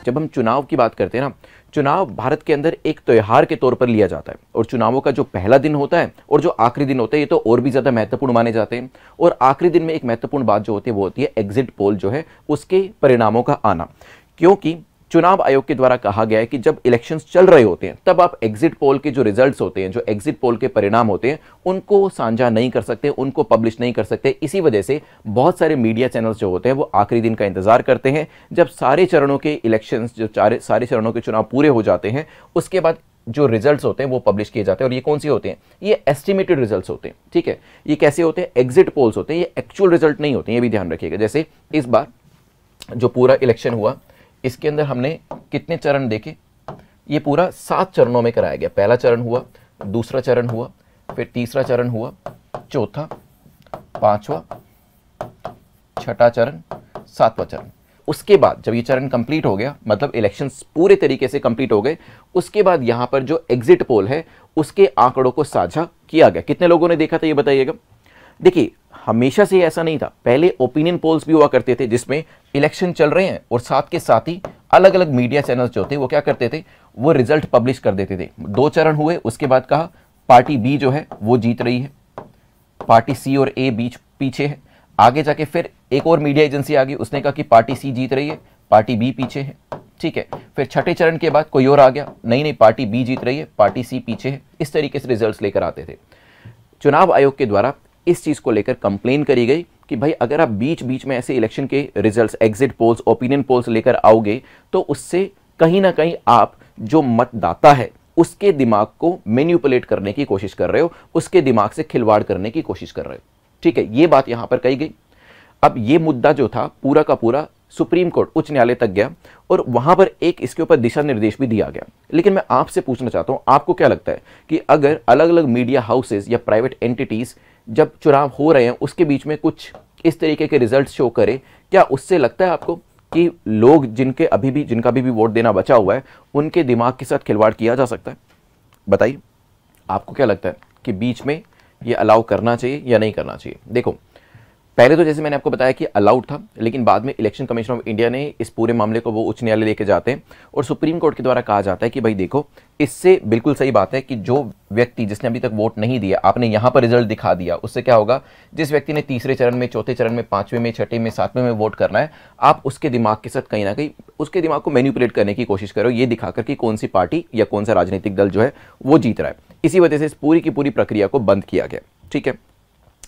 जब हम चुनाव की बात करते हैं ना, चुनाव भारत के अंदर एक त्यौहार के तौर पर लिया जाता है और चुनावों का जो पहला दिन होता है और जो आखिरी दिन होता है ये तो और भी ज़्यादा महत्वपूर्ण माने जाते हैं। और आखिरी दिन में एक महत्वपूर्ण बात जो होती है वो होती है एग्जिट पोल जो है उसके परिणामों का आना, क्योंकि चुनाव आयोग के द्वारा कहा गया है कि जब इलेक्शंस चल रहे होते हैं तब आप एग्जिट पोल के जो रिजल्ट्स होते हैं, जो एग्जिट पोल के परिणाम होते हैं, उनको साझा नहीं कर सकते, उनको पब्लिश नहीं कर सकते। इसी वजह से बहुत सारे मीडिया चैनल्स जो होते हैं वो आखिरी दिन का इंतजार करते हैं जब सारे चरणों के इलेक्शंस, जो सारे चरणों के चुनाव पूरे हो जाते हैं, उसके बाद जो रिजल्ट्स होते हैं वो पब्लिश किए जाते हैं। और ये कौन सी होते हैं? ये एस्टिमेटेड रिजल्ट्स होते हैं। ठीक है, ये कैसे होते हैं? एग्जिट पोल्स होते हैं, ये एक्चुअल रिजल्ट नहीं होते हैं, ये भी ध्यान रखिएगा। जैसे इस बार जो पूरा इलेक्शन हुआ इसके अंदर हमने कितने चरण देखे? ये पूरा 7 चरणों में कराया गया। पहला चरण हुआ, दूसरा चरण हुआ, फिर तीसरा चरण हुआ, चौथा, पांचवा, छठा चरण, सातवां चरण। उसके बाद जब ये चरण कंप्लीट हो गया, मतलब इलेक्शंस पूरे तरीके से कंप्लीट हो गए, उसके बाद यहां पर जो एग्जिट पोल है उसके आंकड़ों को साझा किया गया। कितने लोगों ने देखा था ये बताइएगा। देखिए, हमेशा से ऐसा नहीं था, पहले ओपिनियन पोल्स भी हुआ करते थे जिसमें इलेक्शन चल रहे हैं और साथ के साथ ही अलग अलग मीडिया चैनल्स जो थे वो क्या करते थे, वो रिजल्ट पब्लिश कर देते थे। 2 चरण हुए, उसके बाद कहा पार्टी बी जो है वो जीत रही है, पार्टी सी और ए बीच पीछे है। आगे जाके फिर एक और मीडिया एजेंसी आ गई, उसने कहा कि पार्टी सी जीत रही है, पार्टी बी पीछे है। ठीक है, फिर छठे चरण के बाद कोई और आ गया, नहीं पार्टी बी जीत रही है, पार्टी सी पीछे है। इस तरीके से रिजल्ट्स लेकर आते थे। चुनाव आयोग के द्वारा इस चीज को लेकर कंप्लेन करी गई कि भाई अगर आप बीच बीच में ऐसे इलेक्शन के results, exit polls, opinion polls लेकर आओगे तो उससे कहीं ना कहीं आप जो मतदाता है उसके दिमाग को मैनिपुलेट करने की कोशिश कर रहे हो, उसके दिमाग से खिलवाड़ करने की कोशिश कर रहे हो। ठीक है, ये बात यहां पर कही गई। अब ये मुद्दा जो था पूरा का पूरा सुप्रीम कोर्ट, उच्च न्यायालय तक गया और वहां पर एक इसके ऊपर दिशा निर्देश भी दिया गया। लेकिन मैं आपसे पूछना चाहता हूं, आपको क्या लगता है कि अगर अलग अलग मीडिया हाउसेस या प्राइवेट एंटिटीज जब चुनाव हो रहे हैं उसके बीच में कुछ इस तरीके के रिजल्ट शो करे, क्या उससे लगता है आपको कि लोग जिनका अभी भी वोट देना बचा हुआ है उनके दिमाग के साथ खिलवाड़ किया जा सकता है? बताइए, आपको क्या लगता है कि बीच में ये अलाउ करना चाहिए या नहीं करना चाहिए? देखो, पहले तो जैसे मैंने आपको बताया कि अलाउड था, लेकिन बाद में इलेक्शन कमीशन ऑफ इंडिया ने इस पूरे मामले को वो उच्च न्यायालय लेके जाते हैं और सुप्रीम कोर्ट के द्वारा कहा जाता है कि भाई देखो, इससे बिल्कुल सही बात है कि जो व्यक्ति जिसने अभी तक वोट नहीं दिया, आपने यहां पर रिजल्ट दिखा दिया, उससे क्या होगा, जिस व्यक्ति ने तीसरे चरण में, चौथे चरण में, पांचवें में, छठे में, सातवें में वोट करना है, आप उसके दिमाग के साथ कहीं ना कहीं उसके दिमाग को मैनिपुलेट करने की कोशिश करो, ये दिखाकर कि कौन सी पार्टी या कौन सा राजनीतिक दल जो है वो जीत रहा है। इसी वजह से इस पूरी की पूरी प्रक्रिया को बंद किया गया। ठीक है,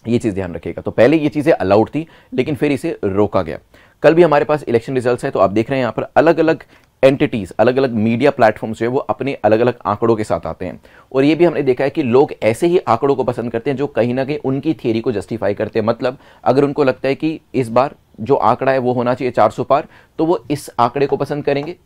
ये चीज ध्यान रखिएगा। तो पहले ये चीजें अलाउड थी लेकिन फिर इसे रोका गया। कल भी हमारे पास इलेक्शन रिजल्ट्स है, तो आप देख रहे हैं यहाँ पर अलग अलग एंटिटीज, अलग अलग मीडिया प्लेटफॉर्म्स जो है वो अपने अलग अलग आंकड़ों के साथ आते हैं। और ये भी हमने देखा है कि लोग ऐसे ही आंकड़ों को पसंद करते हैं जो कहीं ना कहीं उनकी थियरी को जस्टिफाई करते हैं। मतलब अगर उनको लगता है कि इस बार जो आंकड़ा है वो होना चाहिए 400 पार, तो वो इस आंकड़े को पसंद करेंगे,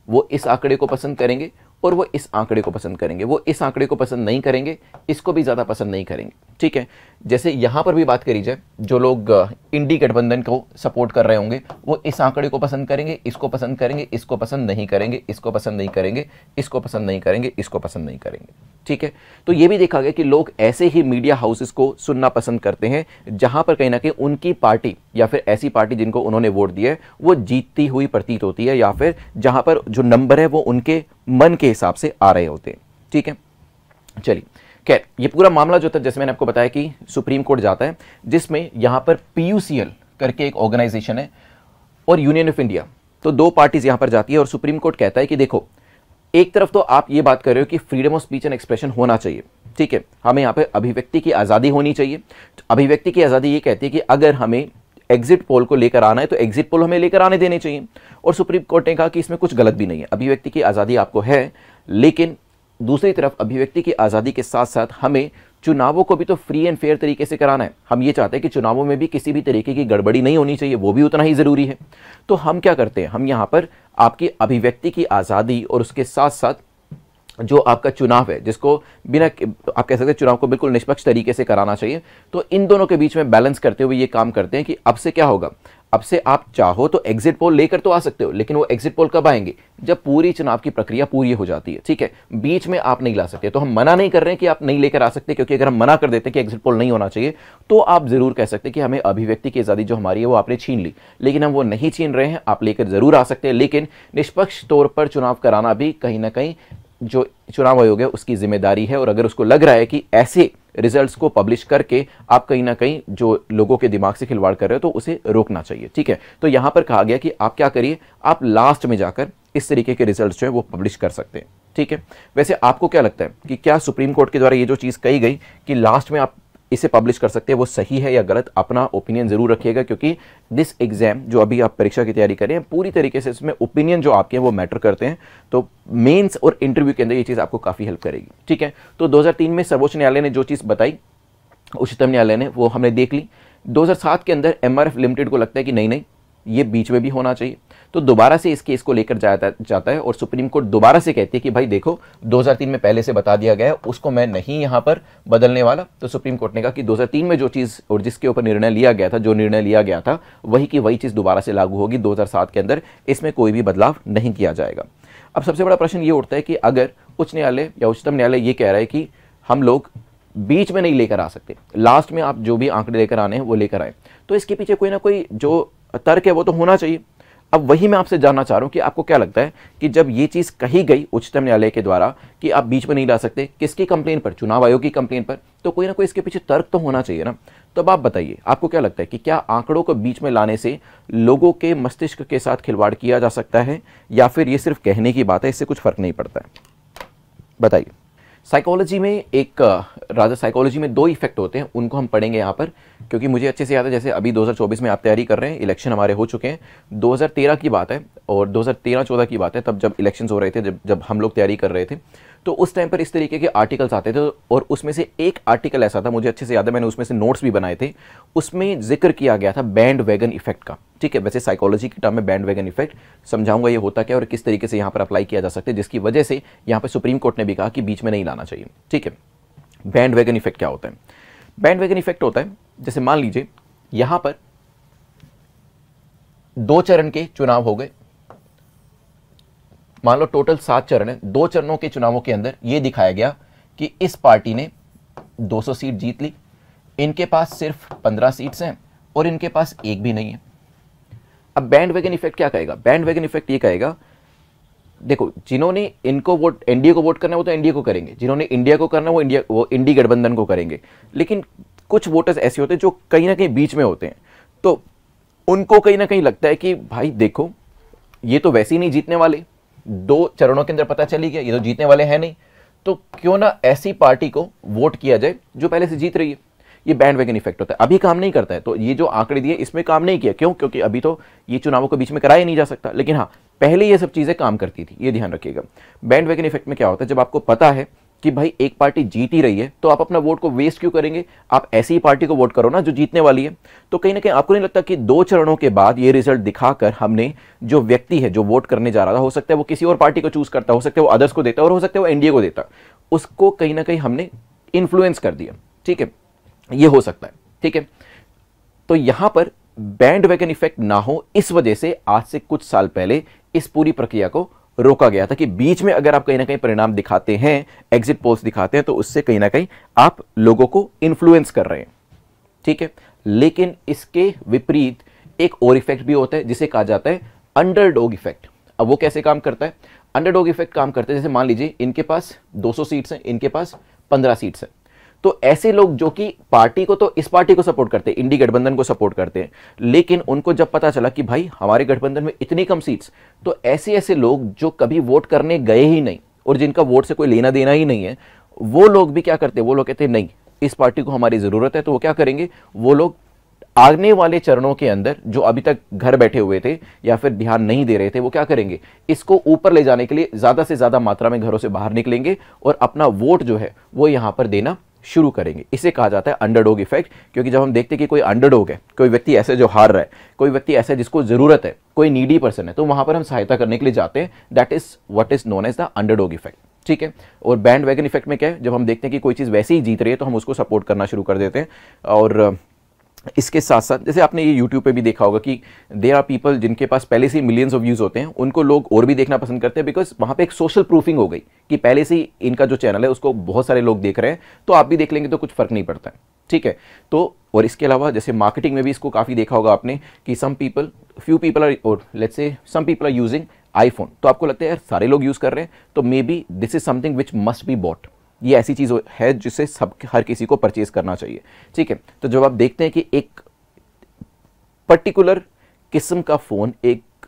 वो इस आंकड़े को पसंद करेंगे और वो इस आंकड़े को पसंद करेंगे। वो इस आंकड़े को पसंद नहीं करेंगे, इसको भी ज़्यादा पसंद नहीं करेंगे। ठीक है, जैसे यहाँ पर भी बात करी जाए, जो लोग इंडी गठबंधन को सपोर्ट कर रहे होंगे वो इस आंकड़े को पसंद करेंगे, इसको पसंद करेंगे, इसको पसंद नहीं करेंगे, इसको पसंद नहीं करेंगे, इसको पसंद नहीं करेंगे, इसको पसंद नहीं करेंगे। ठीक है, तो ये भी देखा गया कि लोग ऐसे ही मीडिया हाउसेस को सुनना पसंद करते हैं जहां पर कहीं ना कहीं उनकी पार्टी या फिर ऐसी पार्टी जिनको उन्होंने वोट दिया है वो जीतती हुई प्रतीत होती है, या फिर जहां पर जो नंबर है वो उनके मन के हिसाब से आ रहे होते हैं। ठीक है, चलिए, खैर ये पूरा मामला जो था, जैसे मैंने आपको बताया कि सुप्रीम कोर्ट जाता है, जिसमें यहां पर PUCL करके एक ऑर्गेनाइजेशन है और यूनियन ऑफ इंडिया, तो 2 पार्टीज यहां पर जाती है और सुप्रीम कोर्ट कहता है कि देखो, एक तरफ तो आप ये बात कर रहे हो कि freedom of speech and expression होना चाहिए। ठीक है, हमें यहाँ पे अभिव्यक्ति की आज़ादी होनी चाहिए। तो अभिव्यक्ति की आज़ादी ये कहती है कि अगर हमें एग्जिट पोल को लेकर आना है तो एग्जिट पोल हमें लेकर आने देने चाहिए। और सुप्रीम कोर्ट ने कहा कि इसमें कुछ गलत भी नहीं है, अभिव्यक्ति की आज़ादी आपको है, लेकिन दूसरी तरफ अभिव्यक्ति की आज़ादी के साथ साथ हमें चुनावों को भी तो फ्री एंड फेयर तरीके से कराना है। हम ये चाहते हैं कि चुनावों में भी किसी भी तरीके की गड़बड़ी नहीं होनी चाहिए, वो भी उतना ही ज़रूरी है। तो हम क्या करते हैं, हम यहाँ पर आपकी अभिव्यक्ति की आज़ादी और उसके साथ साथ जो आपका चुनाव है, जिसको बिना, आप कह सकते हैं चुनाव को बिल्कुल निष्पक्ष तरीके से कराना चाहिए, तो इन दोनों के बीच में बैलेंस करते हुए ये काम करते हैं कि अब से क्या होगा, अब से आप चाहो तो एग्जिट पोल लेकर तो आ सकते हो, लेकिन वो एग्जिट पोल कब आएंगे? जब पूरी चुनाव की प्रक्रिया पूरी हो जाती है, ठीक है, बीच में आप नहीं ला सकते। तो हम मना नहीं कर रहे हैं कि आप नहीं लेकर आ सकते, क्योंकि अगर हम मना कर देते कि एग्जिट पोल नहीं होना चाहिए तो आप जरूर कह सकते कि हमें अभिव्यक्ति की आजादी जो हमारी है वो आपने छीन ली, लेकिन हम वो नहीं छीन रहे हैं, आप लेकर जरूर आ सकते हैं। लेकिन निष्पक्ष तौर पर चुनाव कराना भी कहीं ना कहीं जो चुनाव आयोग है उसकी जिम्मेदारी है, और अगर उसको लग रहा है कि ऐसे रिजल्ट्स को पब्लिश करके आप कहीं ना कहीं जो लोगों के दिमाग से खिलवाड़ कर रहे हो तो उसे रोकना चाहिए, ठीक है। तो यहां पर कहा गया कि आप क्या करिए, आप लास्ट में जाकर इस तरीके के रिजल्ट्स जो है वो पब्लिश कर सकते हैं, ठीक है। वैसे आपको क्या लगता है कि क्या सुप्रीम कोर्ट के द्वारा ये जो चीज कही गई कि लास्ट में आप इसे पब्लिश कर सकते हैं, वो सही है या गलत? अपना ओपिनियन जरूर रखिएगा, क्योंकि दिस एग्जाम जो अभी आप परीक्षा की तैयारी करें पूरी तरीके से इसमें ओपिनियन जो आपके हैं वो मैटर करते हैं। तो मेंस और इंटरव्यू के अंदर ये चीज़ आपको काफ़ी हेल्प करेगी, ठीक है। तो 2003 में सर्वोच्च न्यायालय ने जो चीज़ बताई, उच्चतम न्यायालय ने, वो हमने देख ली। 2007 के अंदर एमआरएफ लिमिटेड को लगता है कि नहीं ये बीच में भी होना चाहिए, तो दोबारा से इस केस को लेकर जाता है और सुप्रीम कोर्ट दोबारा से कहती है कि भाई देखो 2003 में पहले से बता दिया गया है, उसको मैं नहीं यहां पर बदलने वाला। तो सुप्रीम कोर्ट ने कहा कि 2003 में जो चीज़ और जिसके ऊपर निर्णय लिया गया था, जो निर्णय लिया गया था वही की वही चीज़ दोबारा से लागू होगी 2007 के अंदर, इसमें कोई भी बदलाव नहीं किया जाएगा। अब सबसे बड़ा प्रश्न ये उठता है कि अगर उच्च न्यायालय या उच्चतम न्यायालय ये कह रहा है कि हम लोग बीच में नहीं लेकर आ सकते, लास्ट में आप जो भी आंकड़े लेकर आने हैं वो लेकर आए, तो इसके पीछे कोई ना कोई जो तर्क है वो तो होना चाहिए। अब वही मैं आपसे जानना चाह रहा हूं कि आपको क्या लगता है कि जब ये चीज कही गई उच्चतम न्यायालय के द्वारा कि आप बीच में नहीं ला सकते, किसकी कंप्लेन पर? चुनाव आयोग की कंप्लेन पर, तो कोई ना कोई इसके पीछे तर्क तो होना चाहिए ना। तो अब आप बताइए, आपको क्या लगता है कि क्या आंकड़ों को बीच में लाने से लोगों के मस्तिष्क के साथ खिलवाड़ किया जा सकता है, या फिर ये सिर्फ कहने की बात है, इससे कुछ फर्क नहीं पड़ता है? बताइए। साइकोलॉजी में साइकोलॉजी में 2 इफेक्ट होते हैं, उनको हम पढ़ेंगे यहाँ पर, क्योंकि मुझे अच्छे से याद है। जैसे अभी 2024 में आप तैयारी कर रहे हैं, इलेक्शन हमारे हो चुके हैं, 2013 की बात है और 2013-14 की बात है, तब जब इलेक्शंस हो रहे थे, जब हम लोग तैयारी कर रहे थे, तो उस टाइम पर इस तरीके के आर्टिकल्स आते थे, और उसमें से एक आर्टिकल ऐसा था, मुझे अच्छे से याद है, मैंने उसमें से नोट्स भी बनाए थे, उसमें जिक्र किया गया था बैंड वैगन इफेक्ट का, ठीक है। वैसे साइकोलॉजी की टर्म में बैंड वैगन इफेक्ट समझाऊंगा ये होता क्या और किस तरीके से यहाँ पर अप्लाई किया जा सकता है, जिसकी वजह से यहाँ पर सुप्रीम कोर्ट ने भी कहा कि बीच में नहीं लाना चाहिए, ठीक है। बैंड वैगन इफेक्ट क्या होता है? बैंड वैगन इफेक्ट होता है, जैसे मान लीजिए यहां पर 2 चरण के चुनाव हो गए, मान लो टोटल 7 चरण है, 2 चरणों के चुनावों के अंदर यह दिखाया गया कि इस पार्टी ने 200 सीट जीत ली, इनके पास सिर्फ 15 सीट्स हैं और इनके पास एक भी नहीं है। अब बैंड वैगन इफेक्ट क्या कहेगा? बैंड वैगन इफेक्ट ये कहेगा, देखो जिन्होंने इनको वोट, एनडीए को वोट करना है वो तो एनडीए को करेंगे, जिन्होंने इंडिया को करना है वो इंडी गठबंधन को करेंगे, लेकिन कुछ वोटर्स ऐसे होते हैं जो कहीं ना कहीं बीच में होते हैं, तो उनको कहीं ना कहीं लगता है कि भाई देखो ये तो वैसे ही नहीं जीतने वाले, 2 चरणों के अंदर पता चली गया ये तो जीतने वाले हैं नहीं, तो क्यों ना ऐसी पार्टी को वोट किया जाए जो पहले से जीत रही है। ये बैंड वैगन इफेक्ट होता है, अभी काम नहीं करता है, तो ये जो आंकड़े दिए इसमें काम नहीं किया, क्यों? क्योंकि अभी तो ये चुनावों के बीच में कराया नहीं जा सकता, लेकिन हाँ पहले ये सब चीजें काम करती थी, ये ध्यान रखिएगा। बैंड वैगन इफेक्ट में क्या होता है, जब आपको पता है कि भाई एक पार्टी जीत ही रही है, तो आप अपना वोट को वेस्ट क्यों करेंगे? आप ऐसी ही पार्टी को वोट करो ना जो जीतने वाली है। तो कहीं ना कहीं आपको नहीं लगता कि 2 चरणों के बाद ये रिजल्ट दिखाकर हमने जो व्यक्ति है जो वोट करने जा रहा था, हो सकता है वो किसी और पार्टी को चूज करता, हो सकता है वो अदर्स को देता और हो सकता है वो एनडीए को देता, उसको कहीं ना कहीं हमने इन्फ्लुएंस कर दिया, ठीक है, ये हो सकता है, ठीक है। तो यहां पर बैंड वैगन इफेक्ट ना हो, इस वजह से आज से कुछ साल पहले इस पूरी प्रक्रिया को रोका गया था कि बीच में अगर आप कहीं ना कहीं परिणाम दिखाते हैं, एग्जिट पोल्स दिखाते हैं, तो उससे कहीं ना कहीं आप लोगों को इन्फ्लुएंस कर रहे हैं, ठीक है। लेकिन इसके विपरीत एक और इफेक्ट भी होता है जिसे कहा जाता है अंडरडॉग इफेक्ट। अब वो कैसे काम करता है? अंडरडॉग इफेक्ट काम करता है, जैसे मान लीजिए इनके पास 200 सीट्स हैं, इनके पास 15 सीट्स हैं, तो ऐसे लोग जो कि पार्टी को, तो इस पार्टी को सपोर्ट करते हैं, इंडी गठबंधन को सपोर्ट करते हैं, लेकिन उनको जब पता चला कि भाई हमारे गठबंधन में इतनी कम सीट्स, तो ऐसे ऐसे लोग जो कभी वोट करने गए ही नहीं और जिनका वोट से कोई लेना देना ही नहीं है, वो लोग भी क्या करते हैं, वो लोग कहते हैं नहीं इस पार्टी को हमारी जरूरत है, तो वो क्या करेंगे, वो लोग आने वाले चरणों के अंदर जो अभी तक घर बैठे हुए थे या फिर ध्यान नहीं दे रहे थे, वो क्या करेंगे, इसको ऊपर ले जाने के लिए ज्यादा से ज्यादा मात्रा में घरों से बाहर निकलेंगे और अपना वोट जो है वो यहां पर देना शुरू करेंगे। इसे कहा जाता है अंडरडॉग इफेक्ट, क्योंकि जब हम देखते हैं कि कोई अंडरडॉग है, कोई व्यक्ति ऐसे जो हार रहा है, कोई व्यक्ति ऐसा है जिसको जरूरत है, कोई नीडी पर्सन है, तो वहां पर हम सहायता करने के लिए जाते हैं। That is what is known as the underdog effect, ठीक है। और बैंड वैगन इफेक्ट में क्या है, जब हम देखते हैं कि कोई चीज वैसे ही जीत रही है तो हम उसको सपोर्ट करना शुरू कर देते हैं, और इसके साथ साथ जैसे आपने ये यूट्यूब पे भी देखा होगा कि देयर आर पीपल जिनके पास पहले से ही मिलियंस ऑफ व्यूज होते हैं, उनको लोग और भी देखना पसंद करते हैं, बिकॉज वहाँ पे एक सोशल प्रूफिंग हो गई कि पहले से ही इनका जो चैनल है उसको बहुत सारे लोग देख रहे हैं, तो आप भी देख लेंगे तो कुछ फर्क नहीं पड़ता है, ठीक है। तो और इसके अलावा जैसे मार्केटिंग में भी इसको काफ़ी देखा होगा आपने कि फ्यू पीपल आर, और let's say some people are using iPhone, तो आपको लगता है यार सारे लोग यूज़ कर रहे हैं तो may be this is something which must be bought, ये ऐसी चीज़ है जिसे हर किसी को परचेज करना चाहिए, ठीक है। तो जब आप देखते हैं कि एक पर्टिकुलर किस्म का फ़ोन एक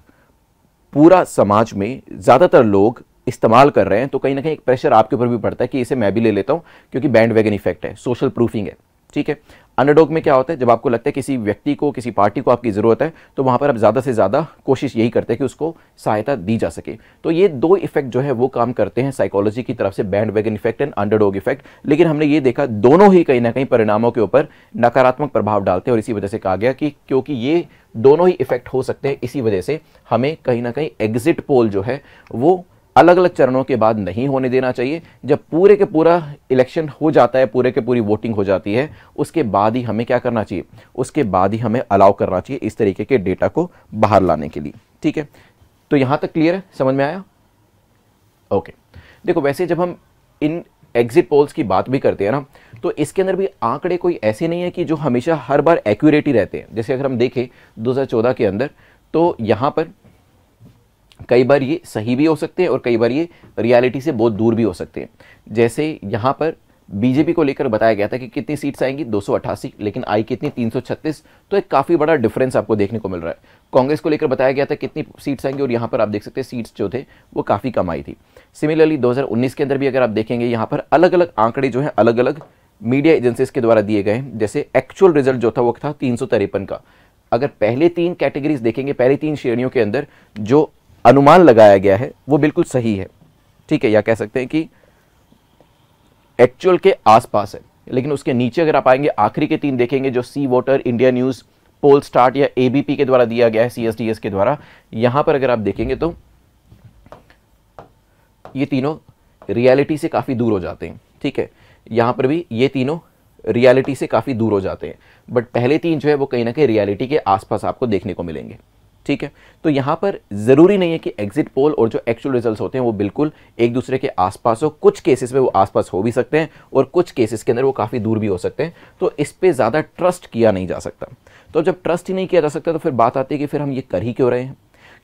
पूरा समाज में ज़्यादातर लोग इस्तेमाल कर रहे हैं, तो कहीं ना कहीं एक प्रेशर आपके ऊपर भी पड़ता है कि इसे मैं भी ले लेता हूँ, क्योंकि बैंड वैगन इफेक्ट है, सोशल प्रूफिंग है, ठीक है। अंडरडॉग में क्या होता है, जब आपको लगता है किसी व्यक्ति को, किसी पार्टी को आपकी ज़रूरत है, तो वहाँ पर आप ज़्यादा से ज़्यादा कोशिश यही करते हैं कि उसको सहायता दी जा सके। तो ये दो इफेक्ट जो है वो काम करते हैं साइकोलॉजी की तरफ से, band wagon effect and underdog effect. लेकिन हमने ये देखा दोनों ही कहीं ना कहीं परिणामों के ऊपर नकारात्मक प्रभाव डालते हैं, और इसी वजह से कहा गया कि क्योंकि ये दोनों ही इफेक्ट हो सकते हैं, इसी वजह से हमें कहीं ना कहीं एग्जिट पोल जो है वो अलग अलग चरणों के बाद नहीं होने देना चाहिए। जब पूरे के पूरा इलेक्शन हो जाता है, पूरे के पूरी वोटिंग हो जाती है, उसके बाद ही हमें क्या करना चाहिए, उसके बाद ही हमें अलाउ करना चाहिए इस तरीके के डेटा को बाहर लाने के लिए, ठीक है। तो यहां तक क्लियर है, समझ में आया? ओके। देखो वैसे जब हम इन एग्जिट पोल्स की बात भी करते हैं ना, तो इसके अंदर भी आंकड़े कोई ऐसे नहीं है कि जो हमेशा हर बार एक्यूरेट ही रहते हैं। जैसे अगर हम देखें 2014 के अंदर, तो यहां पर कई बार ये सही भी हो सकते हैं और कई बार ये रियलिटी से बहुत दूर भी हो सकते हैं। जैसे यहाँ पर बीजेपी को लेकर बताया गया था कि कितनी सीट्स आएंगी, 288, लेकिन आई कितनी, 336, तो एक काफ़ी बड़ा डिफरेंस आपको देखने को मिल रहा है। कांग्रेस को लेकर बताया गया था कितनी सीट्स आएंगी, और यहाँ पर आप देख सकते हैं सीट्स जो थे वो काफ़ी कम आई थी। सिमिलरली 2019 के अंदर भी अगर आप देखेंगे, यहाँ पर अलग अलग आंकड़े जो है अलग अलग मीडिया एजेंसीज के द्वारा दिए गए हैं। जैसे एक्चुअल रिजल्ट जो था वो था 353 का। अगर पहले 3 कैटेगरीज देखेंगे, पहले 3 श्रेणियों के अंदर जो अनुमान लगाया गया है वो बिल्कुल सही है, ठीक है, या कह सकते हैं कि एक्चुअल के आसपास है। लेकिन उसके नीचे अगर आप आएंगे, आखिरी के 3 देखेंगे जो C voter, India news, poll start या एबीपी के द्वारा दिया गया है, सीएसडीएस के द्वारा, यहां पर अगर आप देखेंगे तो ये तीनों रियलिटी से काफ़ी दूर हो जाते हैं, ठीक है। यहां पर भी ये तीनों रियलिटी से काफ़ी दूर हो जाते हैं, बट पहले 3 जो है वो कहीं ना कहीं रियलिटी के आसपास आपको देखने को मिलेंगे, ठीक है। तो यहाँ पर ज़रूरी नहीं है कि एग्जिट पोल और जो एक्चुअल रिजल्ट्स होते हैं वो बिल्कुल एक दूसरे के आसपास हो। कुछ केसेस में वो आसपास हो भी सकते हैं और कुछ केसेस के अंदर वो काफ़ी दूर भी हो सकते हैं। तो इस पे ज़्यादा ट्रस्ट किया नहीं जा सकता। तो जब ट्रस्ट ही नहीं किया जा सकता तो फिर बात आती है कि फिर हम ये कर ही क्यों रहे हैं,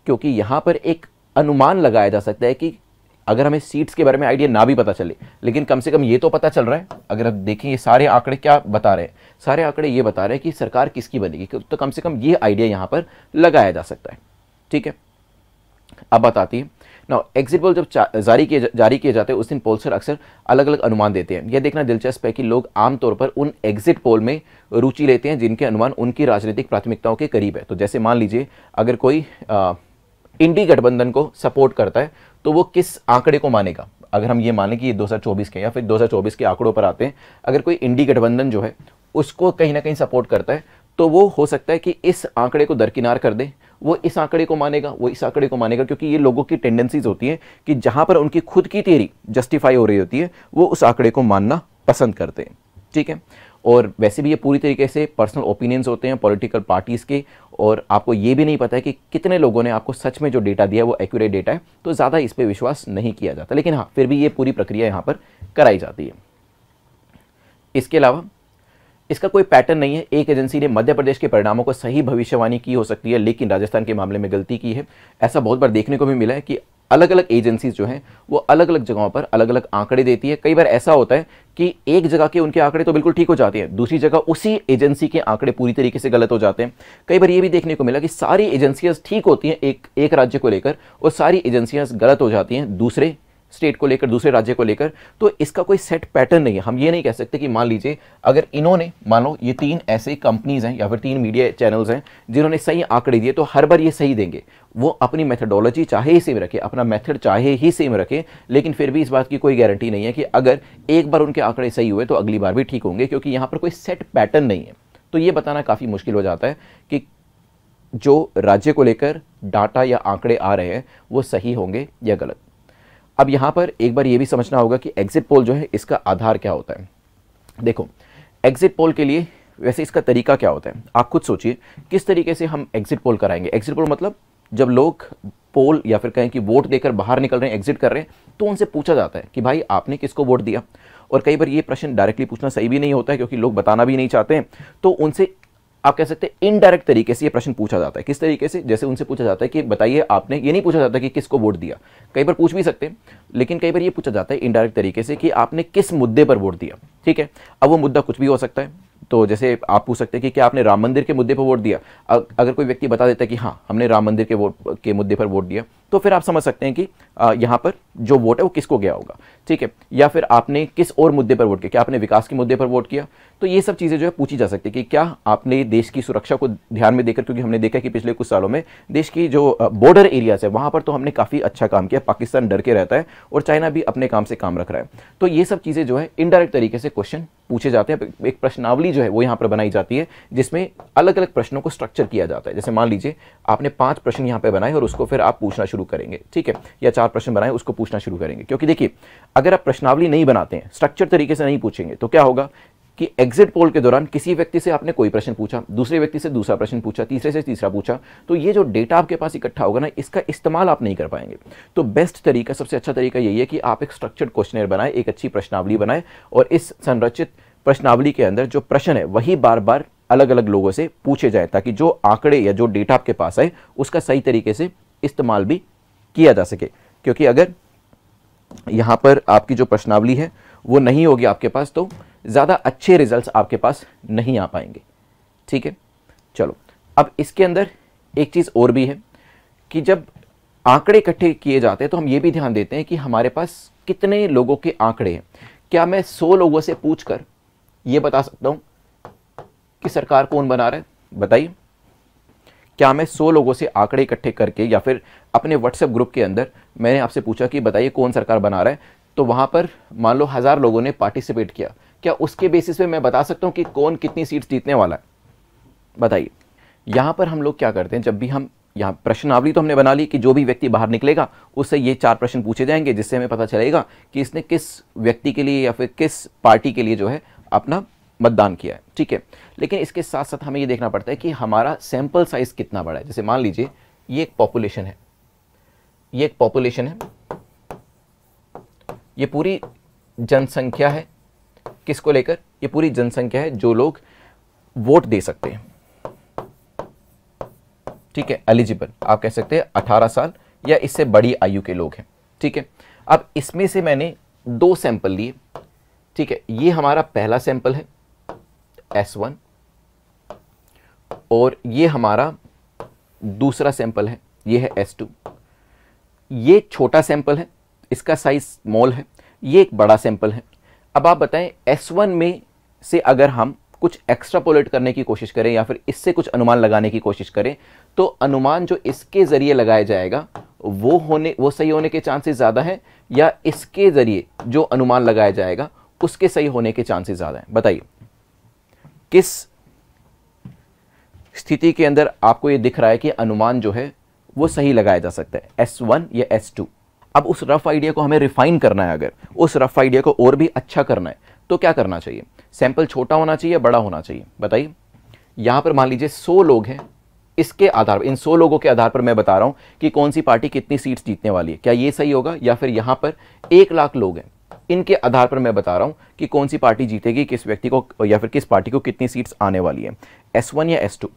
क्योंकि यहाँ पर एक अनुमान लगाया जा सकता है कि अगर हमें सीट्स के बारे में आइडिया ना भी पता चले, लेकिन कम से कम ये तो पता चल रहा है। अगर आप देखें ये सारे आंकड़े क्या बता रहे हैं, सारे आंकड़े ये बता रहे हैं कि सरकार किसकी बनेगी, तो कम से कम ये आइडिया यहाँ पर लगाया जा सकता है, ठीक है। अब बात आती है ना, एग्जिट पोल जब जारी किए जाते हैं उस दिन पोलस्टर अक्सर अलग अलग अनुमान देते हैं। यह देखना दिलचस्प है कि लोग आमतौर पर उन एग्जिट पोल में रुचि लेते हैं जिनके अनुमान उनकी राजनीतिक प्राथमिकताओं के करीब है। तो जैसे मान लीजिए अगर कोई इंडी गठबंधन को सपोर्ट करता है तो वो किस आंकड़े को मानेगा। अगर हम ये माने कि ये 2024 के या फिर 2024 के आंकड़ों पर आते हैं, अगर कोई इंडी गठबंधन जो है उसको कहीं ना कहीं सपोर्ट करता है तो वो हो सकता है कि इस आंकड़े को दरकिनार कर दे, वो इस आंकड़े को मानेगा, वो इस आंकड़े को मानेगा, क्योंकि ये लोगों की टेंडेंसीज होती है कि जहां पर उनकी खुद की थियरी जस्टिफाई हो रही होती है वो उस आंकड़े को मानना पसंद करते हैं, ठीक है। और वैसे भी ये पूरी तरीके से पर्सनल ओपिनियंस होते हैं पॉलिटिकल पार्टीज़ के, और आपको ये भी नहीं पता है कि कितने लोगों ने आपको सच में जो डेटा दिया है वो एक्यूरेट डेटा है, तो ज़्यादा इस पर विश्वास नहीं किया जाता। लेकिन हाँ, फिर भी ये पूरी प्रक्रिया यहाँ पर कराई जाती है। इसके अलावा इसका कोई पैटर्न नहीं है। एक एजेंसी ने मध्य प्रदेश के परिणामों को सही भविष्यवाणी की हो सकती है, लेकिन राजस्थान के मामले में गलती की है। ऐसा बहुत बार देखने को भी मिला है कि अलग अलग एजेंसीज जो हैं वो अलग अलग जगहों पर अलग अलग आंकड़े देती है। कई बार ऐसा होता है कि एक जगह के उनके आंकड़े तो बिल्कुल ठीक हो जाते हैं, दूसरी जगह उसी एजेंसी के आंकड़े पूरी तरीके से गलत हो जाते हैं। कई बार ये भी देखने को मिला कि सारी एजेंसियां ठीक होती हैं एक राज्य को लेकर, और सारी एजेंसियां गलत हो जाती हैं दूसरे स्टेट को लेकर, दूसरे राज्य को लेकर। तो इसका कोई सेट पैटर्न नहीं है। हम ये नहीं कह सकते कि मान लीजिए अगर इन्होंने, मान लो ये 3 ऐसे कंपनीज हैं या फिर 3 मीडिया चैनल्स हैं जिन्होंने सही आंकड़े दिए तो हर बार ये सही देंगे। वो अपनी मेथडोलॉजी चाहे ही सेम रखे, अपना मेथड चाहे ही सेम रखे, लेकिन फिर भी इस बात की कोई गारंटी नहीं है कि अगर एक बार उनके आंकड़े सही हुए तो अगली बार भी ठीक होंगे, क्योंकि यहाँ पर कोई सेट पैटर्न नहीं है। तो ये बताना काफ़ी मुश्किल हो जाता है कि जो राज्य को लेकर डाटा या आंकड़े आ रहे हैं वो सही होंगे या गलत। अब यहाँ पर एक बार ये भी समझना होगा कि एग्जिट पोल जो है इसका आधार क्या होता है। देखो, एग्जिट पोल के लिए वैसे इसका तरीका क्या होता है, आप खुद सोचिए किस तरीके से हम एग्जिट पोल कराएंगे। एग्जिट पोल मतलब जब लोग पोल या फिर कहें कि वोट देकर बाहर निकल रहे हैं, एग्जिट कर रहे हैं, तो उनसे पूछा जाता है कि भाई आपने किसको वोट दिया। और कई बार ये प्रश्न डायरेक्टली पूछना सही भी नहीं होता है, क्योंकि लोग बताना भी नहीं चाहते हैं, तो उनसे आप कह सकते हैं इनडायरेक्ट तरीके से ये प्रश्न पूछा जाता है। किस तरीके से, जैसे उनसे पूछा जाता है कि बताइए आपने, ये नहीं पूछा जाता कि किसको वोट दिया, कई बार पूछ भी सकते हैं, लेकिन कई बार ये पूछा जाता है इनडायरेक्ट तरीके से कि आपने किस मुद्दे पर वोट दिया। ठीक है, अब वो मुद्दा कुछ भी हो सकता है। तो जैसे आप पूछ सकते हैं कि क्या आपने राम मंदिर के मुद्दे पर वोट दिया। अगर कोई व्यक्ति बता देता है कि हाँ हमने राम मंदिर के मुद्दे पर वोट दिया, तो फिर आप समझ सकते हैं कि यहाँ पर जो वोट है वो किसको गया होगा। ठीक है, या फिर आपने किस और मुद्दे पर वोट किया, क्या आपने विकास के मुद्दे पर वोट किया। तो ये सब चीज़ें जो है पूछी जा सकती है कि क्या आपने देश की सुरक्षा को ध्यान में देकर, क्योंकि हमने देखा कि पिछले कुछ सालों में देश की जो बॉर्डर एरियाज है वहाँ पर तो हमने काफ़ी अच्छा काम किया, पाकिस्तान डर के रहता है और चाइना भी अपने काम से काम रख रहा है। तो ये सब चीज़ें जो है इनडायरेक्ट तरीके से क्वेश्चन पूछे जाते हैं। एक प्रश्नावली जो है वो यहाँ पर बनाई जाती है, जिसमें अलग अलग प्रश्नों को स्ट्रक्चर किया जाता है। जैसे मान लीजिए आपने 5 प्रश्न यहाँ पे बनाए और उसको फिर आप पूछना शुरू करेंगे। ठीक है, या 4 प्रश्न बनाए उसको पूछना शुरू करेंगे। क्योंकि देखिए अगर आप प्रश्नावली नहीं बनाते हैं, स्ट्रक्चर तरीके से नहीं पूछेंगे, तो क्या होगा कि एग्जिट पोल के दौरान किसी व्यक्ति से आपने कोई प्रश्न पूछा, दूसरे व्यक्ति से दूसरा प्रश्न पूछा, तीसरे से तीसरा पूछा, तो ये जो डेटा आपके पास इकट्ठा होगा ना, इसका इस्तेमाल आप नहीं कर पाएंगे। तो बेस्ट तरीका, सबसे अच्छा तरीका यही है कि आप एक स्ट्रक्चर्ड क्वेश्चनर बनाए, एक अच्छी प्रश्नावली बनाए, और इस संरचित प्रश्नावली के अंदर जो प्रश्न है वही बार बार अलग अलग लोगों से पूछे जाए, ताकि जो आंकड़े या जो डेटा आपके पास है उसका सही तरीके से इस्तेमाल भी किया जा सके। क्योंकि अगर यहाँ पर आपकी जो प्रश्नावली है वो नहीं होगी आपके पास, तो ज़्यादा अच्छे रिजल्ट्स आपके पास नहीं आ पाएंगे। ठीक है, चलो अब इसके अंदर एक चीज़ और भी है कि जब आंकड़े इकट्ठे किए जाते हैं तो हम ये भी ध्यान देते हैं कि हमारे पास कितने लोगों के आंकड़े हैं। क्या मैं 100 लोगों से पूछकर ये बता सकता हूँ कि सरकार कौन बना रहा है? बताइए, क्या मैं 100 लोगों से आंकड़े इकट्ठे करके, या फिर अपने व्हाट्सएप ग्रुप के अंदर मैंने आपसे पूछा कि बताइए कौन सरकार बना रहा है, तो वहां पर मान लो 1000 लोगों ने पार्टिसिपेट किया, क्या उसके बेसिस पे मैं बता सकता हूं कि कौन कितनी सीट्स जीतने वाला है? बताइए। यहां पर हम लोग क्या करते हैं, जब भी हम यहाँ प्रश्नावली तो हमने बना ली कि जो भी व्यक्ति बाहर निकलेगा उससे ये 4 प्रश्न पूछे जाएंगे, जिससे हमें पता चलेगा कि इसने किस व्यक्ति के लिए या फिर किस पार्टी के लिए जो है अपना मतदान किया है। ठीक है, लेकिन इसके साथ साथ हमें ये देखना पड़ता है कि हमारा सैंपल साइज कितना बड़ा है। जैसे मान लीजिए ये एक पॉपुलेशन है, ये एक पॉपुलेशन है, ये पूरी जनसंख्या है, किसको लेकर? ये पूरी जनसंख्या है जो लोग वोट दे सकते हैं। ठीक है, एलिजिबल आप कह सकते हैं 18 साल या इससे बड़ी आयु के लोग हैं। ठीक है, अब इसमें से मैंने 2 सैंपल लिए। ठीक है, ये हमारा पहला सैंपल है S1 और ये हमारा दूसरा सैंपल है, ये है S2। ये छोटा सैंपल है, इसका साइज स्मॉल है, ये एक बड़ा सैंपल है। अब आप बताएं S1 में से अगर हम कुछ एक्स्ट्रापोलेट करने की कोशिश करें या फिर इससे कुछ अनुमान लगाने की कोशिश करें, तो अनुमान जो इसके जरिए लगाया जाएगा वो सही होने के चांसेस ज़्यादा है, या इसके जरिए जो अनुमान लगाया जाएगा उसके सही होने के चांसेस ज़्यादा हैं? बताइए किस स्थिति के अंदर आपको ये दिख रहा है कि अनुमान जो है वो सही लगाया जा सकता है, S1 या S2? अब उस रफ आइडिया को हमें रिफाइन करना है, अगर उस रफ आइडिया को और भी अच्छा करना है तो क्या करना चाहिए? सैंपल छोटा होना चाहिए, बड़ा होना चाहिए? बताइए। यहां पर मान लीजिए 100 लोग हैं, इसके आधार पर, इन 100 लोगों के आधार पर मैं बता रहा हूं कि कौन सी पार्टी कितनी सीट्स जीतने वाली है। क्या ये सही होगा? या फिर यहां पर 1 लाख लोग हैं, इनके आधार पर मैं बता रहा हूं कि कौन सी पार्टी जीतेगी, किस व्यक्ति को या फिर किस पार्टी को कितनी सीट्स आने वाली है, S1 या S2?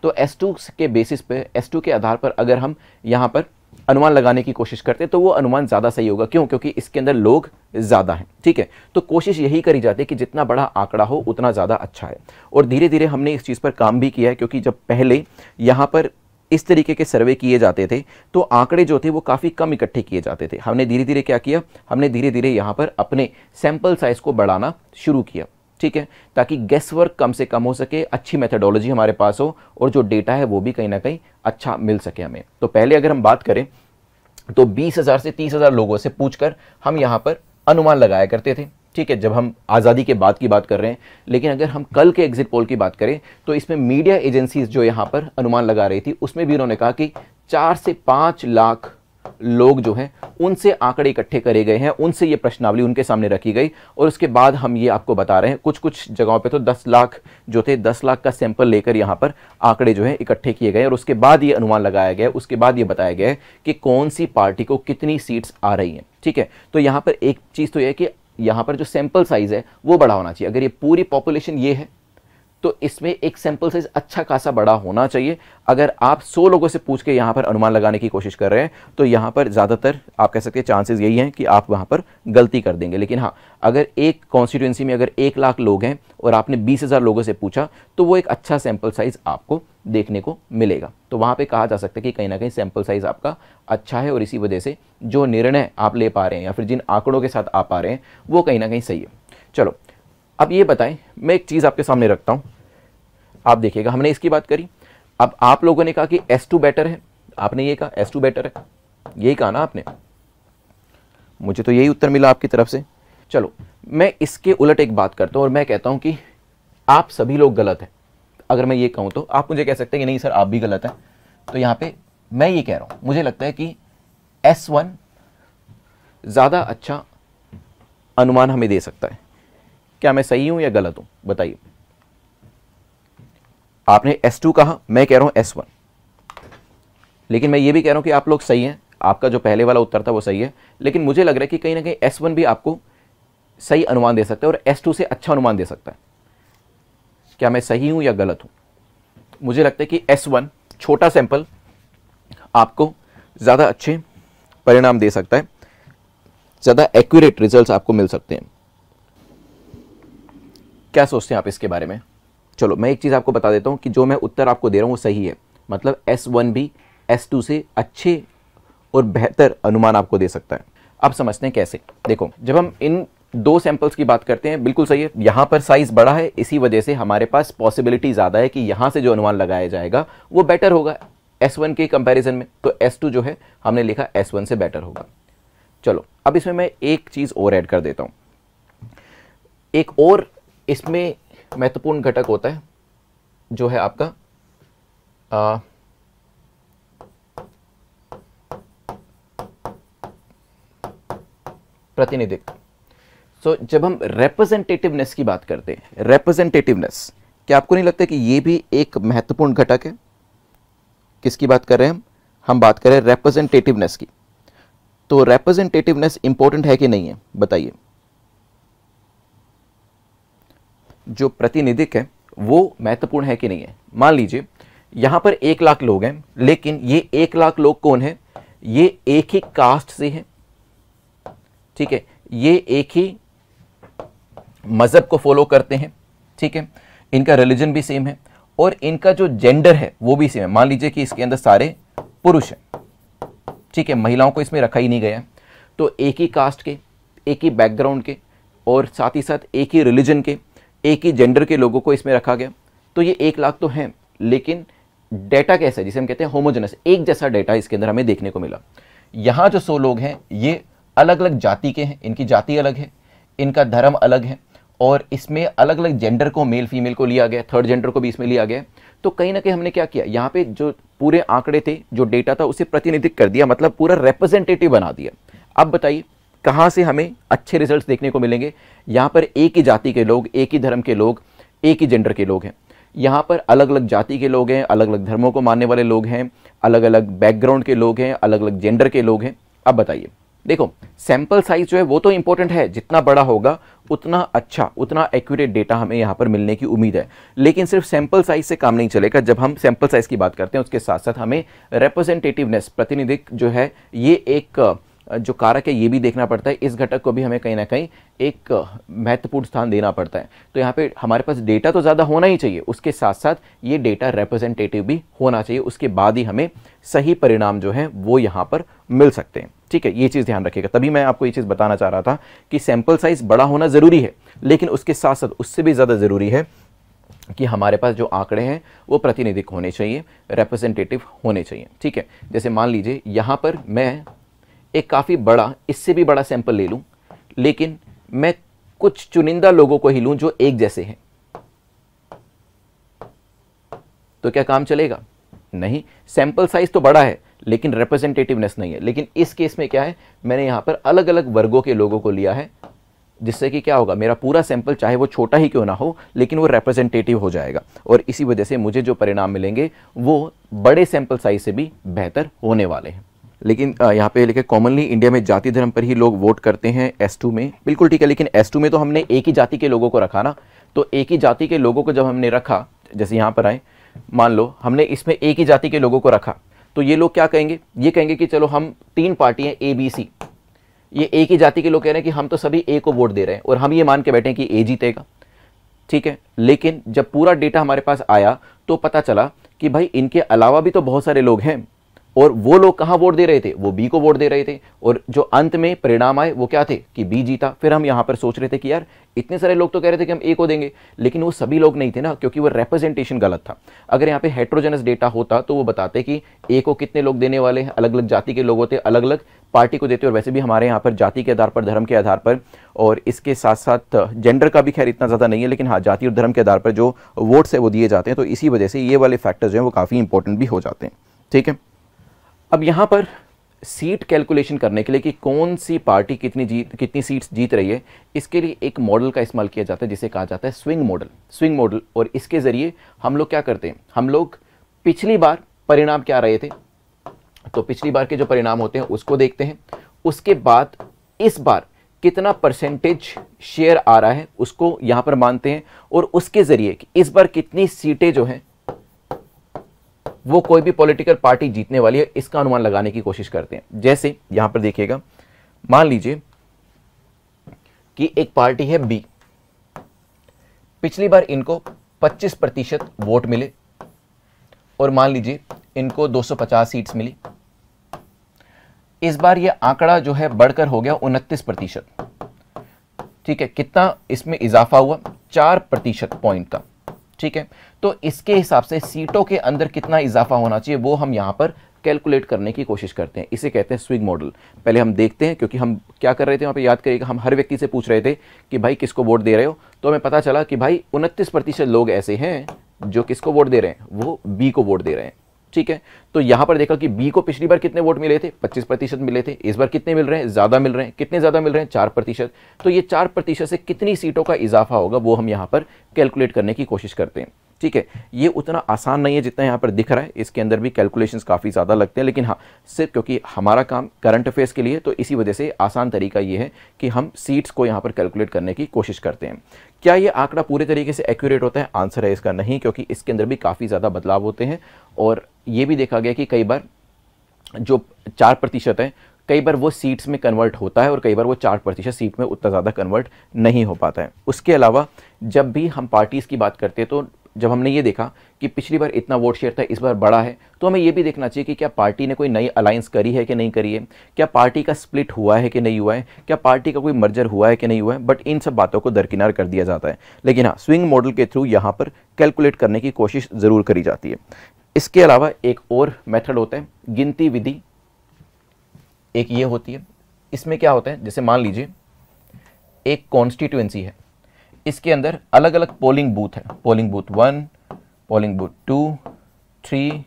तो S2 के बेसिस पे, S2 के आधार पर अगर हम यहाँ पर अनुमान लगाने की कोशिश करते हैं तो वो अनुमान ज़्यादा सही होगा। क्यों? क्योंकि इसके अंदर लोग ज़्यादा हैं। ठीक है, तो कोशिश यही करी जाती है कि जितना बड़ा आंकड़ा हो उतना ज़्यादा अच्छा है। और धीरे धीरे हमने इस चीज़ पर काम भी किया है, क्योंकि जब पहले यहाँ पर इस तरीके के सर्वे किए जाते थे तो आंकड़े जो थे वो काफ़ी कम इकट्ठे किए जाते थे। हमने धीरे धीरे क्या किया, हमने धीरे धीरे यहाँ पर अपने सैंपल साइज को बढ़ाना शुरू किया। ठीक है, ताकि गेस वर्क कम से कम हो सके, अच्छी मेथडोलॉजी हमारे पास हो और जो डेटा है वो भी कहीं ना कहीं अच्छा मिल सके हमें। तो पहले अगर हम बात करें तो 20,000 से 30,000 लोगों से पूछकर हम यहाँ पर अनुमान लगाया करते थे। ठीक है, जब हम आज़ादी के बाद की बात कर रहे हैं। लेकिन अगर हम कल के एग्जिट पोल की बात करें तो इसमें मीडिया एजेंसीज जो यहाँ पर अनुमान लगा रही थी, उसमें भी उन्होंने कहा कि 4 से 5 लाख लोग जो हैं उनसे आंकड़े इकट्ठे करे गए हैं, उनसे ये प्रश्नावली उनके सामने रखी गई और उसके बाद हम ये आपको बता रहे हैं। कुछ कुछ जगहों पे तो 10 लाख जो थे, 10 लाख का सैंपल लेकर यहाँ पर आंकड़े जो है इकट्ठे किए गए और उसके बाद ये अनुमान लगाया गया, उसके बाद ये बताया गया कि कौन सी पार्टी को कितनी सीट्स आ रही हैं। ठीक है, तो यहाँ पर एक चीज़ तो यह है कि यहाँ पर जो सैंपल साइज है वो बड़ा होना चाहिए। अगर ये पूरी पॉपुलेशन ये है तो इसमें एक सैंपल साइज अच्छा खासा बड़ा होना चाहिए। अगर आप 100 लोगों से पूछ के यहाँ पर अनुमान लगाने की कोशिश कर रहे हैं तो यहाँ पर ज़्यादातर आप कह सकते हैं चांसेस यही हैं कि आप वहाँ पर गलती कर देंगे। लेकिन हाँ, अगर एक कॉन्स्टिट्यूंसी में अगर 1 लाख लोग हैं और आपने 20,000 लोगों से पूछा तो वो एक अच्छा सैंपल साइज आपको देखने को मिलेगा। तो वहाँ पर कहा जा सकता है कि कहीं ना कहीं सैंपल साइज आपका अच्छा है और इसी वजह से जो निर्णय आप ले पा रहे हैं या फिर जिन आंकड़ों के साथ आ पा रहे हैं वो कहीं ना कहीं सही है। चलो अब ये बताएं, मैं एक चीज़ आपके सामने रखता हूँ, आप देखिएगा। हमने इसकी बात करी, अब आप लोगों ने कहा कि S2 बेटर है, आपने ये कहा S2 बेटर है, यही कहा ना आपने, मुझे तो यही उत्तर मिला आपकी तरफ से। चलो मैं इसके उलट एक बात करता हूँ और मैं कहता हूँ कि आप सभी लोग गलत हैं। अगर मैं ये कहूँ तो आप मुझे कह सकते हैं कि नहीं सर आप भी गलत हैं। तो यहाँ पे मैं ये कह रहा हूँ, मुझे लगता है कि S1 ज़्यादा अच्छा अनुमान हमें दे सकता है। क्या मैं सही हूँ या गलत हूँ, बताइए। आपने S2 कहा, मैं कह रहा हूं S1, लेकिन मैं ये भी कह रहा हूं कि आप लोग सही हैं, आपका जो पहले वाला उत्तर था वो सही है, लेकिन मुझे लग रहा है कि कहीं ना कहीं S1 भी आपको सही अनुमान दे सकता है और S2 से अच्छा अनुमान दे सकता है। क्या मैं सही हूं या गलत हूं? मुझे लगता है कि S1 छोटा सैंपल आपको ज़्यादा अच्छे परिणाम दे सकता है, ज़्यादा एक्यूरेट रिजल्ट्स आपको मिल सकते हैं। क्या सोचते हैं आप इसके बारे में? चलो मैं एक चीज़ आपको बता देता हूँ कि जो मैं उत्तर आपको दे रहा हूँ वो सही है। मतलब S1 भी S2 से अच्छे और बेहतर अनुमान आपको दे सकता है। अब समझते हैं कैसे। देखो, जब हम इन 2 सैंपल्स की बात करते हैं, बिल्कुल सही है, यहाँ पर साइज बड़ा है, इसी वजह से हमारे पास पॉसिबिलिटी ज़्यादा है कि यहाँ से जो अनुमान लगाया जाएगा वो बेटर होगा S1 के कंपैरिजन में। तो S2 जो है हमने लिखा S1 से बेटर होगा। चलो अब इसमें मैं एक चीज़ और ऐड कर देता हूँ। एक और इसमें महत्वपूर्ण घटक होता है जो है आपका प्रतिनिधित्व। सो जब हम रिप्रेजेंटेटिवनेस की बात करते हैं, रिप्रेजेंटेटिवनेस, क्या आपको नहीं लगता कि ये भी एक महत्वपूर्ण घटक है? किसकी बात कर रहे हैं हम बात कर रहे हैं रिप्रेजेंटेटिवनेस की। तो रिप्रेजेंटेटिवनेस इंपॉर्टेंट है कि नहीं है, बताइए। जो प्रातिनिधिक है वो महत्वपूर्ण है कि नहीं है? मान लीजिए यहां पर 1 लाख लोग हैं, लेकिन ये 1 लाख लोग कौन है? ये एक ही कास्ट से हैं, ठीक है, ये एक ही मजहब को फॉलो करते हैं, ठीक है, इनका रिलीजन भी सेम है और इनका जो जेंडर है वो भी सेम है। मान लीजिए कि इसके अंदर सारे पुरुष हैं, ठीक है, महिलाओं को इसमें रखा ही नहीं गया है। तो एक ही कास्ट के, एक ही बैकग्राउंड के और साथ ही साथ एक ही रिलीजन के, एक ही जेंडर के लोगों को इसमें रखा गया। तो ये 1 लाख तो हैं, लेकिन डेटा कैसा है, जिसे हम कहते हैं होमोजेनस, एक जैसा डेटा इसके अंदर हमें देखने को मिला। यहाँ जो 100 लोग हैं ये अलग अलग जाति के हैं, इनकी जाति अलग है, इनका धर्म अलग है और इसमें अलग अलग जेंडर को, मेल फीमेल को लिया गया, थर्ड जेंडर को भी इसमें लिया गया। तो कहीं ना कहीं हमने क्या किया, यहाँ पे जो पूरे आंकड़े थे, जो डेटा था, उसे प्रतिनिधित्व कर दिया, मतलब पूरा रिप्रेजेंटेटिव बना दिया। अब बताइए कहाँ से हमें अच्छे रिजल्ट्स देखने को मिलेंगे? यहाँ पर एक ही जाति के लोग, एक ही धर्म के लोग, एक ही जेंडर के लोग हैं। यहाँ पर अलग अलग जाति के लोग हैं, अलग अलग धर्मों को मानने वाले लोग हैं, अलग अलग बैकग्राउंड के लोग हैं, अलग अलग जेंडर के लोग हैं। अब बताइए, देखो सैंपल साइज जो है वो तो इंपॉर्टेंट है, जितना बड़ा होगा उतना अच्छा, उतना एक्यूरेट डेटा हमें यहाँ पर मिलने की उम्मीद है। लेकिन सिर्फ सैंपल साइज से काम नहीं चलेगा। जब हम सैंपल साइज की बात करते हैं उसके साथ साथ हमें रिप्रेजेंटेटिवनेस, प्रतिनिधित्व जो है, ये एक जो कारक है ये भी देखना पड़ता है। इस घटक को भी हमें कहीं ना कहीं एक महत्वपूर्ण स्थान देना पड़ता है। तो यहाँ पे हमारे पास डेटा तो ज़्यादा होना ही चाहिए, उसके साथ साथ ये डेटा रिप्रेजेंटेटिव भी होना चाहिए, उसके बाद ही हमें सही परिणाम जो है वो यहाँ पर मिल सकते हैं, ठीक है। ये चीज़ ध्यान रखिएगा। तभी मैं आपको ये चीज़ बताना चाह रहा था कि सैंपल साइज बड़ा होना ज़रूरी है, लेकिन उसके साथ साथ उससे भी ज़्यादा ज़रूरी है कि हमारे पास जो आंकड़े हैं वो प्रातिनिधिक होने चाहिए, रिप्रेजेंटेटिव होने चाहिए, ठीक है। जैसे मान लीजिए यहाँ पर मैं एक काफ़ी बड़ा, इससे भी बड़ा सैंपल ले लूं, लेकिन मैं कुछ चुनिंदा लोगों को ही लूं जो एक जैसे हैं, तो क्या काम चलेगा? नहीं। सैंपल साइज तो बड़ा है, लेकिन रिप्रेजेंटेटिवनेस नहीं है। लेकिन इस केस में क्या है, मैंने यहाँ पर अलग अलग वर्गों के लोगों को लिया है, जिससे कि क्या होगा, मेरा पूरा सैंपल चाहे वो छोटा ही क्यों ना हो लेकिन वो रिप्रेजेंटेटिव हो जाएगा, और इसी वजह से मुझे जो परिणाम मिलेंगे वो बड़े सैंपल साइज से भी बेहतर होने वाले हैं। लेकिन यहाँ पे लिखे कॉमनली इंडिया में जाति धर्म पर ही लोग वोट करते हैं S2 में। बिल्कुल ठीक है, लेकिन S2 में तो हमने एक ही जाति के लोगों को रखा ना, तो एक ही जाति के लोगों को जब हमने रखा, जैसे यहाँ पर आए, मान लो हमने इसमें एक ही जाति के लोगों को रखा, तो ये लोग क्या कहेंगे, ये कहेंगे कि चलो हम 3 पार्टियां ABC, ये एक ही जाति के लोग कह रहे हैं कि हम तो सभी A को वोट दे रहे हैं और हम ये मान के बैठे हैं कि A जीतेगा, ठीक है। लेकिन जब पूरा डेटा हमारे पास आया तो पता चला कि भाई इनके अलावा भी तो बहुत सारे लोग हैं, और वो लोग कहाँ वोट दे रहे थे, वो B को वोट दे रहे थे, और जो अंत में परिणाम आए वो क्या थे कि B जीता। फिर हम यहाँ पर सोच रहे थे कि यार इतने सारे लोग तो कह रहे थे कि हम A को देंगे, लेकिन वो सभी लोग नहीं थे ना, क्योंकि वो रिप्रेजेंटेशन गलत था। अगर यहाँ पे हेट्रोजेनस डेटा होता तो वो बताते कि A को कितने लोग देने वाले हैं, अलग अलग जाति के लोग होते, अलग अलग पार्टी को देते, और वैसे भी हमारे यहाँ पर जाति के आधार पर, धर्म के आधार पर, और इसके साथ साथ जेंडर का भी खैर इतना ज़्यादा नहीं है, लेकिन हाँ जाति और धर्म के आधार पर जो वोट्स है वो दिए जाते हैं, तो इसी वजह से ये वाले फैक्टर्स जो हैं वो काफ़ी इंपॉर्टेंट भी हो जाते हैं, ठीक है। अब यहाँ पर सीट कैलकुलेशन करने के लिए कि कौन सी पार्टी कितनी सीट्स जीत रही है, इसके लिए एक मॉडल का इस्तेमाल किया जाता है जिसे कहा जाता है स्विंग मॉडल। और इसके ज़रिए हम लोग क्या करते हैं, हम लोग पिछली बार परिणाम क्या रहे थे, तो पिछली बार के जो परिणाम होते हैं उसको देखते हैं, उसके बाद इस बार कितना परसेंटेज शेयर आ रहा है उसको यहाँ पर मानते हैं, और उसके ज़रिए इस बार कितनी सीटें जो हैं वो कोई भी पॉलिटिकल पार्टी जीतने वाली है इसका अनुमान लगाने की कोशिश करते हैं। जैसे यहां पर देखिएगा, मान लीजिए कि एक पार्टी है B, पिछली बार इनको 25% वोट मिले, और मान लीजिए इनको 250 सीट्स मिली। इस बार ये आंकड़ा जो है बढ़कर हो गया 29%, ठीक है। कितना इसमें इजाफा हुआ, 4% पॉइंट का, ठीक है। तो इसके हिसाब से सीटों के अंदर कितना इजाफा होना चाहिए वो हम यहां पर कैलकुलेट करने की कोशिश करते हैं, इसे कहते हैं स्विंग मॉडल। पहले हम देखते हैं, क्योंकि हम क्या कर रहे थे वहां पे, याद करिएगा, हम हर व्यक्ति से पूछ रहे थे कि भाई किसको वोट दे रहे हो, तो हमें पता चला कि भाई 29% लोग ऐसे हैं जो किसको वोट दे रहे हैं, वो B को वोट दे रहे हैं, ठीक है। तो यहां पर देखा कि B को पिछली बार कितने वोट मिले थे, 25% मिले थे, इस बार कितने मिल रहे हैं, ज्यादा मिल रहे हैं। कितने ज्यादा मिल रहे हैं, 4%। तो ये 4% से कितनी सीटों का इजाफा होगा वो हम यहां पर कैलकुलेट करने की कोशिश करते हैं, ठीक है। ये उतना आसान नहीं है जितना यहाँ पर दिख रहा है, इसके अंदर भी कैलकुलेशंस काफ़ी ज़्यादा लगते हैं, लेकिन हाँ सिर्फ क्योंकि हमारा काम करंट अफेयर्स के लिए, तो इसी वजह से आसान तरीका ये है कि हम सीट्स को यहाँ पर कैलकुलेट करने की कोशिश करते हैं। क्या ये आंकड़ा पूरे तरीके से एक्यूरेट होता है, आंसर है इसका नहीं, क्योंकि इसके अंदर भी काफ़ी ज़्यादा बदलाव होते हैं, और ये भी देखा गया कि कई बार जो 4% है, कई बार वो सीट्स में कन्वर्ट होता है, और कई बार वो 4% सीट में उतना ज़्यादा कन्वर्ट नहीं हो पाता है। उसके अलावा जब भी हम पार्टीज़ की बात करते हैं, तो जब हमने ये देखा कि पिछली बार इतना वोट शेयर था, इस बार बड़ा है, तो हमें ये भी देखना चाहिए कि क्या पार्टी ने कोई नई अलायंस करी है कि नहीं करी है, क्या पार्टी का स्प्लिट हुआ है कि नहीं हुआ है, क्या पार्टी का कोई मर्जर हुआ है कि नहीं हुआ है। बट इन सब बातों को दरकिनार कर दिया जाता है, लेकिन हाँ स्विंग मॉडल के थ्रू यहाँ पर कैलकुलेट करने की कोशिश ज़रूर करी जाती है। इसके अलावा एक और मेथड होता है गिनती विधि, एक ये होती है। इसमें क्या होता है, जैसे मान लीजिए एक कॉन्स्टिट्यूएंसी है, इसके अंदर अलग अलग पोलिंग बूथ है, polling booth 1, polling booth 2, 3,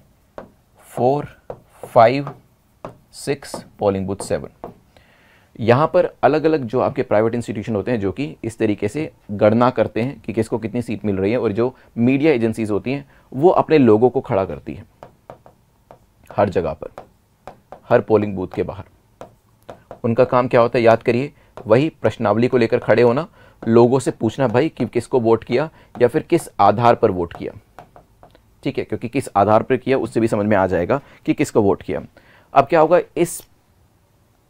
4, 5, 6, polling booth 7। यहाँ पर अलग अलग जो आपके प्राइवेट इंस्टीट्यूशन होते हैं जो कि इस तरीके से गणना करते हैं कि किसको कितनी सीट मिल रही है, और जो मीडिया एजेंसीज होती हैं वो अपने लोगों को खड़ा करती है हर जगह पर, हर पोलिंग बूथ के बाहर। उनका काम क्या होता है, याद करिए, वही प्रश्नावली को लेकर खड़े होना, लोगों से पूछना भाई कि किसको वोट किया या फिर किस आधार पर वोट किया, ठीक है, क्योंकि किस आधार पर किया उससे भी समझ में आ जाएगा कि किसको वोट किया। अब क्या होगा, इस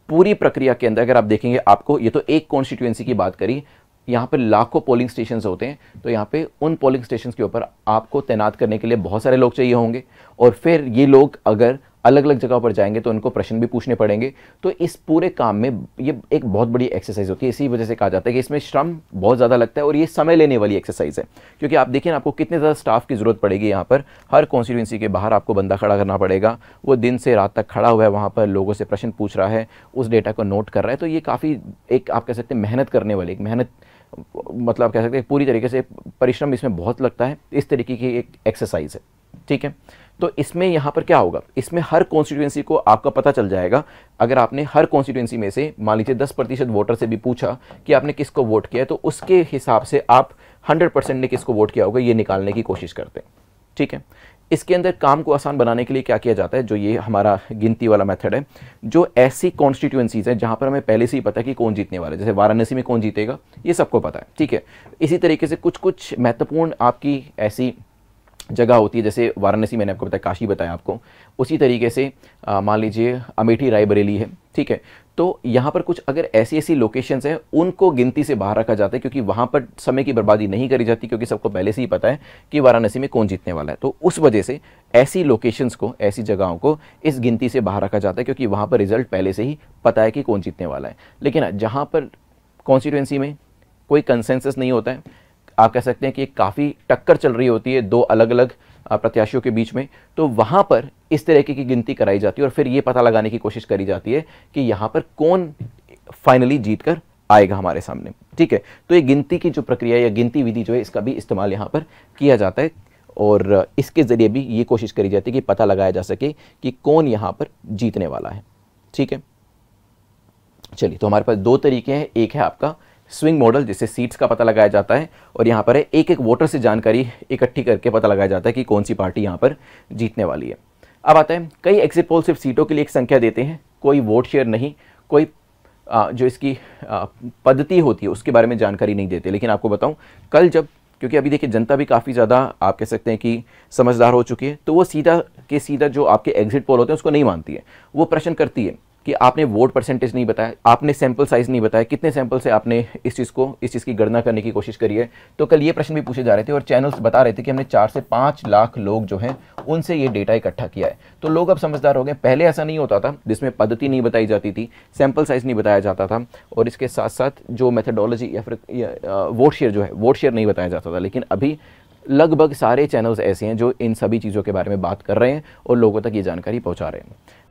पूरी प्रक्रिया के अंदर अगर आप देखेंगे, आपको ये तो एक कॉन्स्टिट्यूएंसी की बात करी, यहाँ पे लाखों पोलिंग स्टेशन होते हैं, तो यहाँ पे उन पोलिंग स्टेशन के ऊपर आपको तैनात करने के लिए बहुत सारे लोग चाहिए होंगे, और फिर ये लोग अगर अलग अलग जगह पर जाएंगे तो उनको प्रश्न भी पूछने पड़ेंगे। तो इस पूरे काम में ये एक बहुत बड़ी एक्सरसाइज होती है, इसी वजह से कहा जाता है कि इसमें श्रम बहुत ज़्यादा लगता है और ये समय लेने वाली एक्सरसाइज है, क्योंकि आप देखिए ना, आपको कितने ज़्यादा स्टाफ की ज़रूरत पड़ेगी। यहाँ पर हर कॉन्स्टिट्यूंसी के बाहर आपको बंदा खड़ा करना पड़ेगा, वो दिन से रात तक खड़ा हुआ है वहाँ पर, लोगों से प्रश्न पूछ रहा है, उस डेटा को नोट कर रहा है। तो ये काफ़ी एक आप कह सकते हैं मेहनत करने वाली, एक मेहनत मतलब कह सकते हैं पूरी तरीके से परिश्रम इसमें बहुत लगता है, इस तरीके की एक एक्सरसाइज है। ठीक है। तो इसमें यहाँ पर क्या होगा, इसमें हर कॉन्स्टिट्यूएंसी को आपका पता चल जाएगा। अगर आपने हर कॉन्स्टिट्यूएंसी में से मान लीजिए 10% वोटर से भी पूछा कि आपने किसको वोट किया है, तो उसके हिसाब से आप 100% ने किसको वोट किया होगा ये निकालने की कोशिश करते हैं। ठीक है। इसके अंदर काम को आसान बनाने के लिए क्या किया जाता है, जो ये हमारा गिनती वाला मेथड है, जो ऐसी कॉन्स्टिट्यूएंसीज है जहां पर हमें पहले से ही पता है कि कौन जीतने वाला है, जैसे वाराणसी में कौन जीतेगा ये सबको पता है। ठीक है। इसी तरीके से कुछ कुछ महत्वपूर्ण आपकी ऐसी जगह होती है, जैसे वाराणसी मैंने आपको बताया, काशी बताया आपको, उसी तरीके से मान लीजिए अमेठी रायबरेली है। ठीक है। तो यहाँ पर कुछ अगर ऐसी ऐसी लोकेशंस हैं उनको गिनती से बाहर रखा जाता है, क्योंकि वहाँ पर समय की बर्बादी नहीं करी जाती, क्योंकि सबको पहले से ही पता है कि वाराणसी में कौन जीतने वाला है। तो उस वजह से ऐसी लोकेशंस को, ऐसी जगहों को इस गिनती से बाहर रखा जाता है, क्योंकि वहाँ पर रिजल्ट पहले से ही पता है कि कौन जीतने वाला है। लेकिन जहाँ पर कॉन्स्टिट्यूएंसी में कोई कंसेंसस नहीं होता है, आप कह सकते हैं कि काफ़ी टक्कर चल रही होती है दो अलग अलग प्रत्याशियों के बीच में, तो वहाँ पर इस तरीके की गिनती कराई जाती है और फिर ये पता लगाने की कोशिश करी जाती है कि यहाँ पर कौन फाइनली जीत कर आएगा हमारे सामने। ठीक है। तो ये गिनती की जो प्रक्रिया या गिनती विधि जो है, इसका भी इस्तेमाल यहाँ पर किया जाता है और इसके ज़रिए भी ये कोशिश करी जाती है कि पता लगाया जा सके कि कौन यहाँ पर जीतने वाला है। ठीक है। चलिए, तो हमारे पास दो तरीके हैं। एक है आपका स्विंग मॉडल, जिससे सीट्स का पता लगाया जाता है, और यहाँ पर है एक एक वोटर से जानकारी इकट्ठी करके पता लगाया जाता है कि कौन सी पार्टी यहाँ पर जीतने वाली है। अब आता है, कई एग्जिट पोल सिर्फ सीटों के लिए एक संख्या देते हैं, कोई वोट शेयर नहीं, कोई जो इसकी पद्धति होती है उसके बारे में जानकारी नहीं देते। लेकिन आपको बताऊं, कल जब, क्योंकि अभी देखिए जनता भी काफ़ी ज़्यादा आप कह सकते हैं कि समझदार हो चुकी है, तो वो सीधा के सीधा जो आपके एग्जिट पोल होते हैं उसको नहीं मानती है। वो प्रश्न करती है कि आपने वोट परसेंटेज नहीं बताया, आपने सैंपल साइज़ नहीं बताया, कितने सैंपल से आपने इस चीज़ की गणना करने की कोशिश करी है। तो कल ये प्रश्न भी पूछे जा रहे थे और चैनल्स बता रहे थे कि हमने 4 से 5 लाख लोग जो हैं उनसे ये डेटा इकट्ठा किया है। तो लोग अब समझदार हो गए। पहले ऐसा नहीं होता था, जिसमें पद्धति नहीं बताई जाती थी, सैंपल साइज़ नहीं बताया जाता था, और इसके साथ साथ जो मेथडोलॉजी या फिर वोट शेयर जो है, वोट शेयर नहीं बताया जाता था। लेकिन अभी लगभग सारे चैनल्स ऐसे हैं जो इन सभी चीज़ों के बारे में बात कर रहे हैं और लोगों तक ये जानकारी पहुंचा रहे हैं।